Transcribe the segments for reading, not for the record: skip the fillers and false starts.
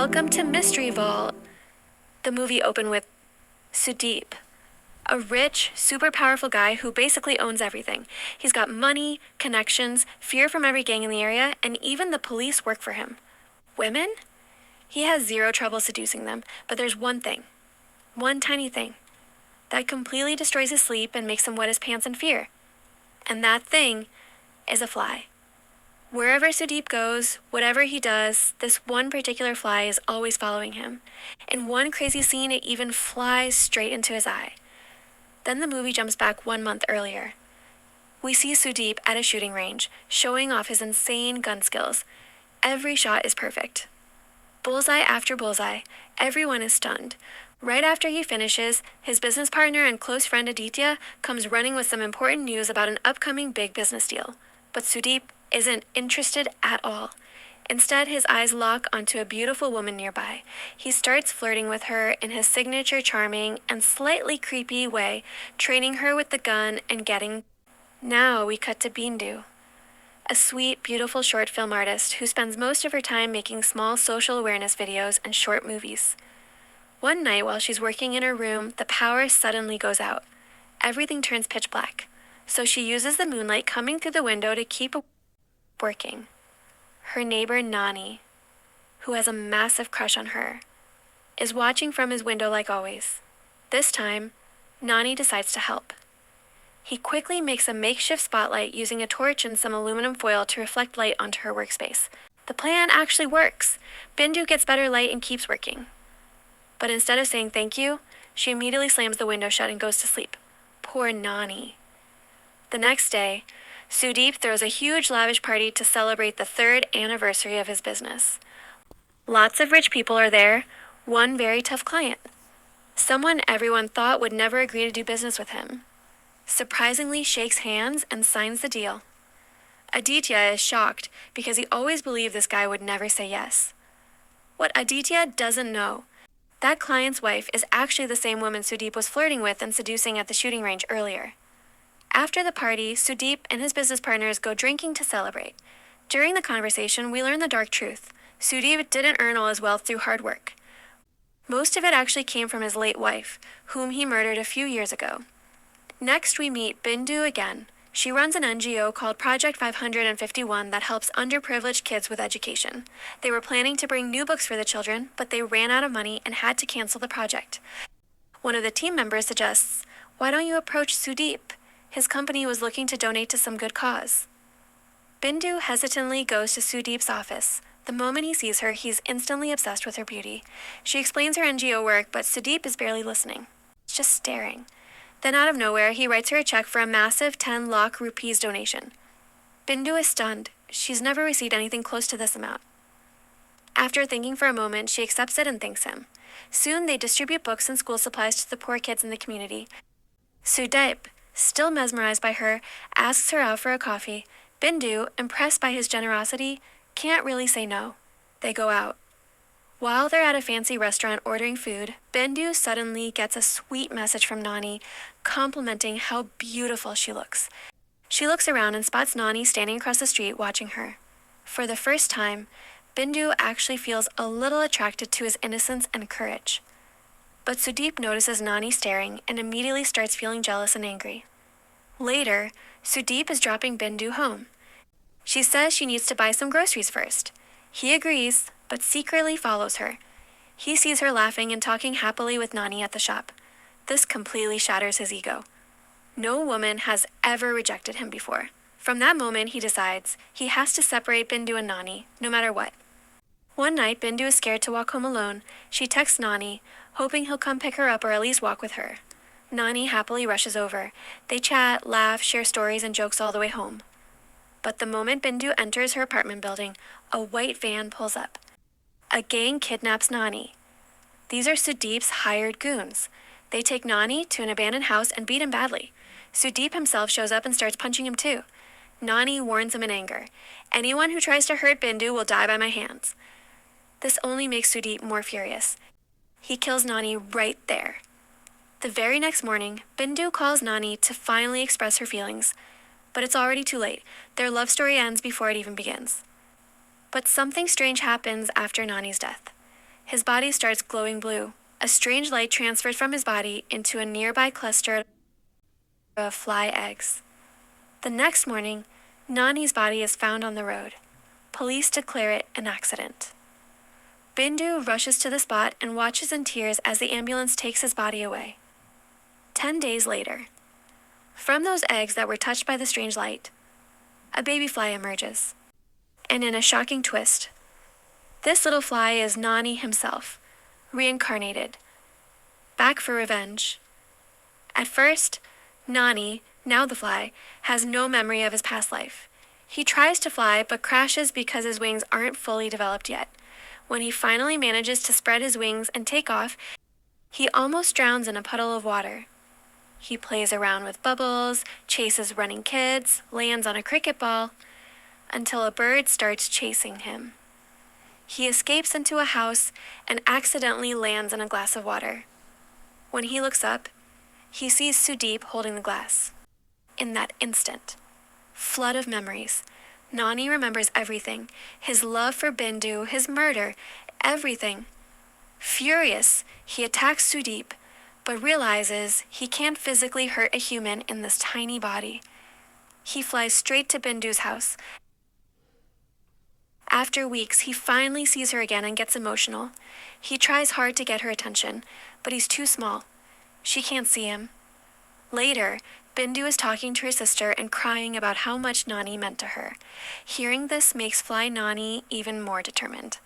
Welcome to Mystery Vault. The movie opened with Sudeep, a rich, super powerful guy who basically owns everything. He's got money, connections, fear from every gang in the area, and even the police work for him. Women? He has zero trouble seducing them, but there's one thing, one tiny thing, that completely destroys his sleep and makes him wet his pants in fear. And that thing is a fly. Wherever Sudeep goes, whatever he does, this one particular fly is always following him. In one crazy scene, it even flies straight into his eye. Then the movie jumps back 1 month earlier. We see Sudeep at a shooting range, showing off his insane gun skills. Every shot is perfect. Bullseye after bullseye, everyone is stunned. Right after he finishes, his business partner and close friend Aditya comes running with some important news about an upcoming big business deal. But Sudeep isn't interested at all. Instead, his eyes lock onto a beautiful woman nearby. He starts flirting with her in his signature charming and slightly creepy way, training her with the gun and getting... Now we cut to Bindu, a sweet, beautiful short film artist who spends most of her time making small social awareness videos and short movies. One night while she's working in her room, the power suddenly goes out. Everything turns pitch black, so she uses the moonlight coming through the window to keep working. Her neighbor Nani, who has a massive crush on her, is watching from his window like always. This time, Nani decides to help. He quickly makes a makeshift spotlight using a torch and some aluminum foil to reflect light onto her workspace. The plan actually works. Bindu gets better light and keeps working. But instead of saying thank you, she immediately slams the window shut and goes to sleep. Poor Nani. The next day, Sudeep throws a huge lavish party to celebrate the 3rd anniversary of his business. Lots of rich people are there, one very tough client. Someone everyone thought would never agree to do business with him. Surprisingly shakes hands and signs the deal. Aditya is shocked because he always believed this guy would never say yes. What Aditya doesn't know, that client's wife is actually the same woman Sudeep was flirting with and seducing at the shooting range earlier. After the party, Sudeep and his business partners go drinking to celebrate. During the conversation, we learn the dark truth. Sudeep didn't earn all his wealth through hard work. Most of it actually came from his late wife, whom he murdered a few years ago. Next, we meet Bindu again. She runs an NGO called Project 551 that helps underprivileged kids with education. They were planning to bring new books for the children, but they ran out of money and had to cancel the project. One of the team members suggests, "Why don't you approach Sudeep? His company was looking to donate to some good cause." Bindu hesitantly goes to Sudeep's office. The moment he sees her, he's instantly obsessed with her beauty. She explains her NGO work, but Sudeep is barely listening. He's just staring. Then out of nowhere, he writes her a check for a massive 10 lakh rupees donation. Bindu is stunned. She's never received anything close to this amount. After thinking for a moment, she accepts it and thanks him. Soon they distribute books and school supplies to the poor kids in the community. Sudeep, still mesmerized by her, asks her out for a coffee. Bindu, impressed by his generosity, can't really say no. They go out. While they're at a fancy restaurant ordering food, Bindu suddenly gets a sweet message from Nani, complimenting how beautiful she looks. She looks around and spots Nani standing across the street watching her. For the first time, Bindu actually feels a little attracted to his innocence and courage. But Sudeep notices Nani staring and immediately starts feeling jealous and angry. Later, Sudeep is dropping Bindu home. She says she needs to buy some groceries first. He agrees, but secretly follows her. He sees her laughing and talking happily with Nani at the shop. This completely shatters his ego. No woman has ever rejected him before. From that moment, he decides he has to separate Bindu and Nani, no matter what. One night, Bindu is scared to walk home alone. She texts Nani, hoping he'll come pick her up or at least walk with her. Nani happily rushes over. They chat, laugh, share stories and jokes all the way home. But the moment Bindu enters her apartment building, a white van pulls up. A gang kidnaps Nani. These are Sudeep's hired goons. They take Nani to an abandoned house and beat him badly. Sudeep himself shows up and starts punching him too. Nani warns him in anger. "Anyone who tries to hurt Bindu will die by my hands." This only makes Sudeep more furious. He kills Nani right there. The very next morning, Bindu calls Nani to finally express her feelings. But it's already too late. Their love story ends before it even begins. But something strange happens after Nani's death. His body starts glowing blue. A strange light transfers from his body into a nearby cluster of fly eggs. The next morning, Nani's body is found on the road. Police declare it an accident. Bindu rushes to the spot and watches in tears as the ambulance takes his body away. 10 days later, from those eggs that were touched by the strange light, a baby fly emerges. And in a shocking twist, this little fly is Nani himself, reincarnated, back for revenge. At first, Nani, now the fly, has no memory of his past life. He tries to fly but crashes because his wings aren't fully developed yet. When he finally manages to spread his wings and take off, he almost drowns in a puddle of water. He plays around with bubbles, chases running kids, lands on a cricket ball, until a bird starts chasing him. He escapes into a house and accidentally lands in a glass of water. When he looks up, he sees Sudeep holding the glass. In that instant, flood of memories, Nani remembers everything, his love for Bindu, his murder, everything. Furious, he attacks Sudeep, but realizes he can't physically hurt a human in this tiny body. He flies straight to Bindu's house. After weeks, he finally sees her again and gets emotional. He tries hard to get her attention, but he's too small. She can't see him. Later, Bindu is talking to her sister and crying about how much Nani meant to her. Hearing this makes Fly Nani even more determined.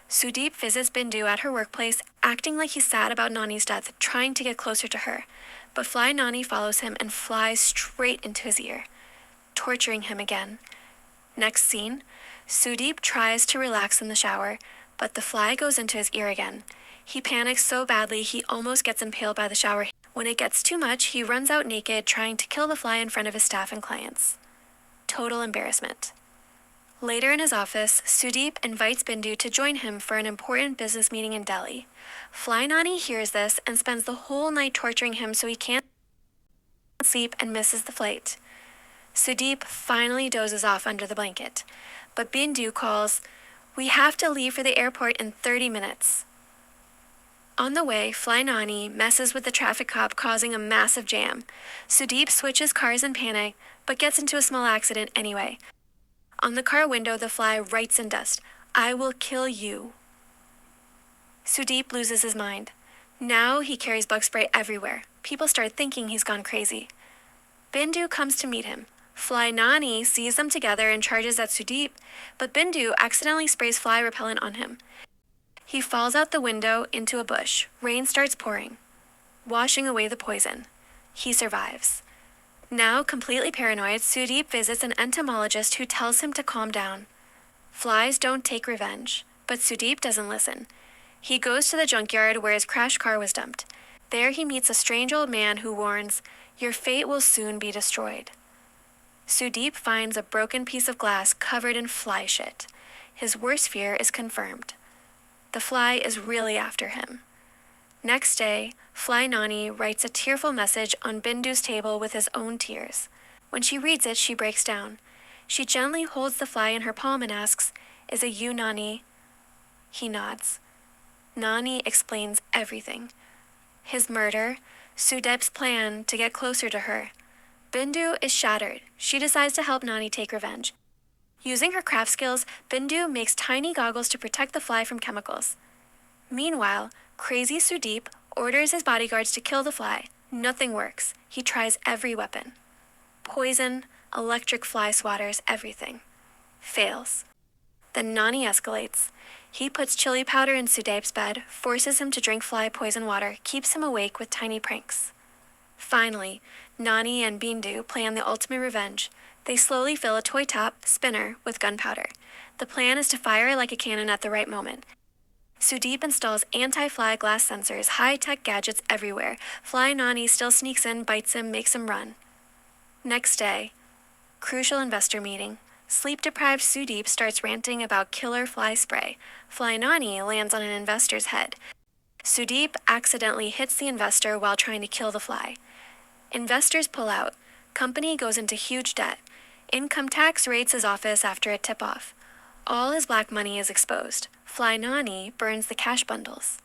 Sudeep visits Bindu at her workplace, acting like he's sad about Nani's death, trying to get closer to her. But Fly Nani follows him and flies straight into his ear, torturing him again. Next scene, Sudeep tries to relax in the shower, but the fly goes into his ear again. He panics so badly he almost gets impaled by the shower. When it gets too much, he runs out naked, trying to kill the fly in front of his staff and clients. Total embarrassment. Later in his office, Sudeep invites Bindu to join him for an important business meeting in Delhi. Fly Nani hears this and spends the whole night torturing him so he can't sleep and misses the flight. Sudeep finally dozes off under the blanket, but Bindu calls, "We have to leave for the airport in 30 minutes. On the way, Fly Nani messes with the traffic cop, causing a massive jam. Sudeep switches cars in panic, but gets into a small accident anyway. On the car window, the fly writes in dust, "I will kill you." Sudeep loses his mind. Now he carries bug spray everywhere. People start thinking he's gone crazy. Bindu comes to meet him. Fly Nani sees them together and charges at Sudeep, but Bindu accidentally sprays fly repellent on him. He falls out the window into a bush. Rain starts pouring, washing away the poison. He survives. Now completely paranoid, Sudeep visits an entomologist who tells him to calm down. Flies don't take revenge, but Sudeep doesn't listen. He goes to the junkyard where his crashed car was dumped. There he meets a strange old man who warns, "Your fate will soon be destroyed." Sudeep finds a broken piece of glass covered in fly shit. His worst fear is confirmed. The fly is really after him. Next day, Fly Nani writes a tearful message on Bindu's table with his own tears. When she reads it, she breaks down. She gently holds the fly in her palm and asks, "Is it you, Nani?" He nods. Nani explains everything. His murder, Sudeep's plan to get closer to her. Bindu is shattered. She decides to help Nani take revenge. Using her craft skills, Bindu makes tiny goggles to protect the fly from chemicals. Meanwhile, crazy Sudeep orders his bodyguards to kill the fly. Nothing works. He tries every weapon. Poison, electric fly swatters, everything. Fails. Then Nani escalates. He puts chili powder in Sudeep's bed, forces him to drink fly poison water, keeps him awake with tiny pranks. Finally, Nani and Bindu plan the ultimate revenge. They slowly fill a toy top spinner with gunpowder. The plan is to fire like a cannon at the right moment. Sudeep installs anti-fly glass sensors, high-tech gadgets everywhere. Fly Nani still sneaks in, bites him, makes him run. Next day, crucial investor meeting. Sleep-deprived Sudeep starts ranting about killer fly spray. Fly Nani lands on an investor's head. Sudeep accidentally hits the investor while trying to kill the fly. Investors pull out. Company goes into huge debt. Income tax raids his office after a tip-off. all his black money is exposed. Fly Nani burns the cash bundles.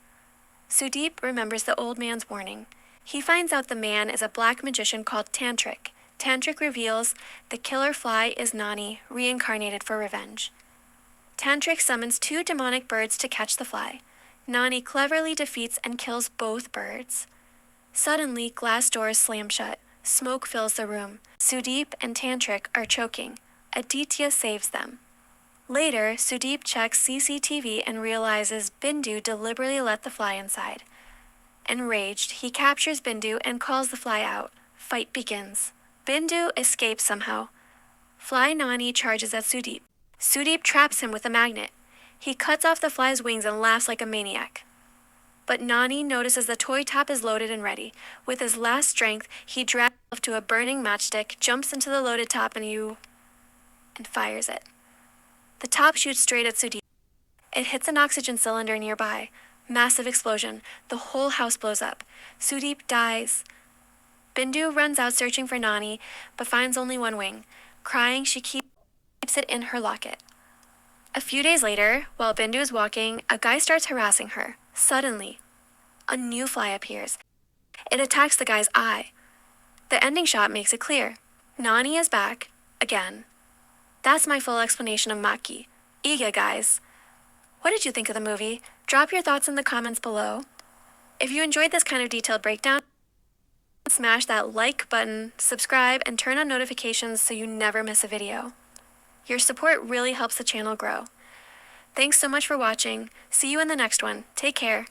Sudeep remembers the old man's warning. He finds out the man is a black magician called Tantric. Tantric reveals the killer fly is Nani, reincarnated for revenge. Tantric summons 2 demonic birds to catch the fly. Nani cleverly defeats and kills both birds. Suddenly, glass doors slam shut. Smoke fills the room. Sudeep and Tantric are choking. Aditya saves them. Later, Sudeep checks CCTV and realizes Bindu deliberately let the fly inside. Enraged, he captures Bindu and calls the fly out. Fight begins. Bindu escapes somehow. Fly Nani charges at Sudeep. Sudeep traps him with a magnet. He cuts off the fly's wings and laughs like a maniac. But Nani notices the toy top is loaded and ready. With his last strength, he drags himself to a burning matchstick, jumps into the loaded top and fires it. The top shoots straight at Sudeep. It hits an oxygen cylinder nearby. Massive explosion. The whole house blows up. Sudeep dies. Bindu runs out searching for Nani, but finds only one wing. Crying, she keeps it in her locket. A few days later, while Bindu is walking, a guy starts harassing her. Suddenly, a new fly appears. It attacks the guy's eye. The ending shot makes it clear. Nani is back, again. That's my full explanation of Makkhi. Iga, guys. What did you think of the movie? Drop your thoughts in the comments below. If you enjoyed this kind of detailed breakdown, smash that like button, subscribe, and turn on notifications so you never miss a video. Your support really helps the channel grow. Thanks so much for watching. See you in the next one. Take care.